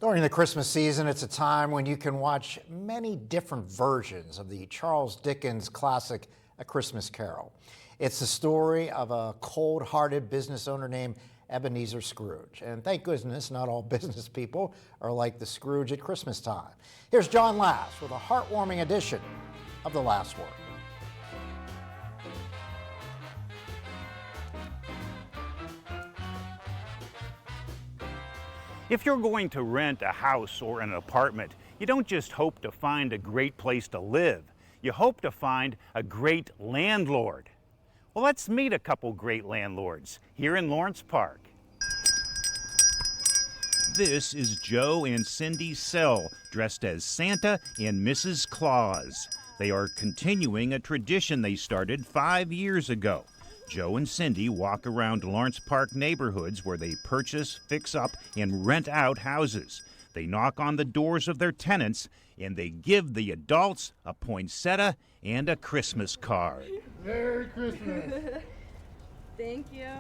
During the Christmas season, it's a time when you can watch many different versions of the Charles Dickens classic, A Christmas Carol. It's the story of a cold-hearted business owner named Ebenezer Scrooge. And thank goodness not all business people are like the Scrooge at Christmas time. Here's John Last with a heartwarming edition of The Last Word. If you're going to rent a house or an apartment, you don't just hope to find a great place to live. You hope to find a great landlord. Well, let's meet a couple great landlords here in Lawrence Park. This is Joe and Cindy Sell, dressed as Santa and Mrs. Claus. They are continuing a tradition they started 5 years ago. Joe and Cindy walk around Lawrence Park neighborhoods where they purchase, fix up, and rent out houses. They knock on the doors of their tenants, and they give the adults a poinsettia and a Christmas card. Merry Christmas. Thank you.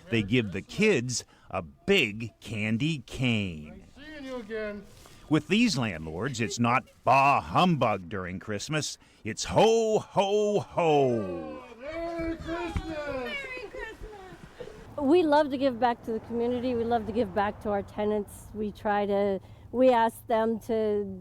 They give the kids a big candy cane. Nice seeing you again. With these landlords, it's not bah humbug during Christmas. It's ho, ho, ho. Merry Christmas. We love to give back to the community. We love to give back to our tenants. We ask them to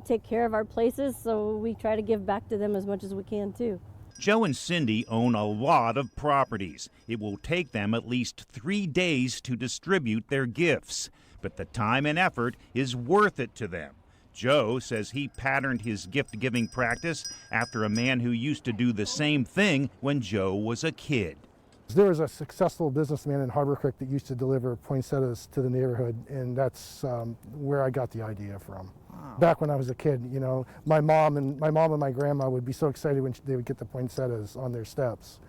take care of our places, so we try to give back to them as much as we can too. Joe and Cindy own a lot of properties. It will take them at least 3 days to distribute their gifts, but the time and effort is worth it to them. Joe says he patterned his gift-giving practice after a man who used to do the same thing when Joe was a kid. There was a successful businessman in Harbor Creek that used to deliver poinsettias to the neighborhood, and that's where I got the idea from. Wow. Back when I was a kid, you know, my mom and my grandma would be so excited when they would get the poinsettias on their steps.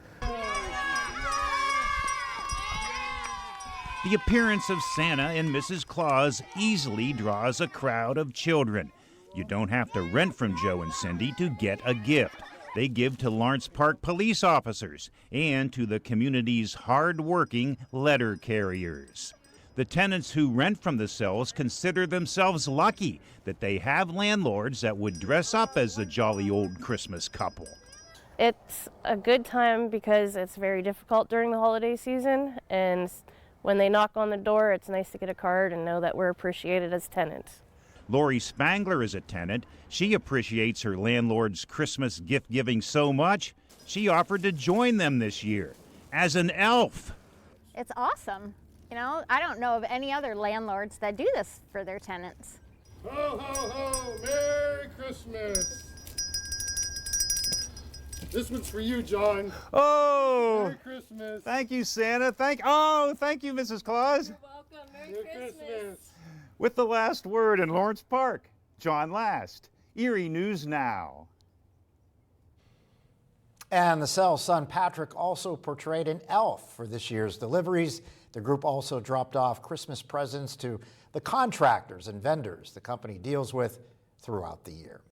The appearance of Santa and Mrs. Claus easily draws a crowd of children. You don't have to rent from Joe and Cindy to get a gift. They give to Lawrence Park police officers and to the community's hard-working letter carriers. The tenants who rent from the Sells consider themselves lucky that they have landlords that would dress up as the jolly old Christmas couple. It's a good time because it's very difficult during the holiday season, and when they knock on the door, it's nice to get a card and know that we're appreciated as tenants. Lori Spangler is a tenant. She appreciates her landlord's Christmas gift giving so much, she offered to join them this year as an elf. It's awesome. You know, I don't know of any other landlords that do this for their tenants. Ho, ho, ho, Merry Christmas. This one's for you, John. Oh! Merry Christmas. Thank you, Santa. Thank you, Mrs. Claus. You're welcome. Merry Christmas. With the last word in Lawrence Park, John Last, Erie News Now. And the Sell's son Patrick also portrayed an elf for this year's deliveries. The group also dropped off Christmas presents to the contractors and vendors the company deals with throughout the year.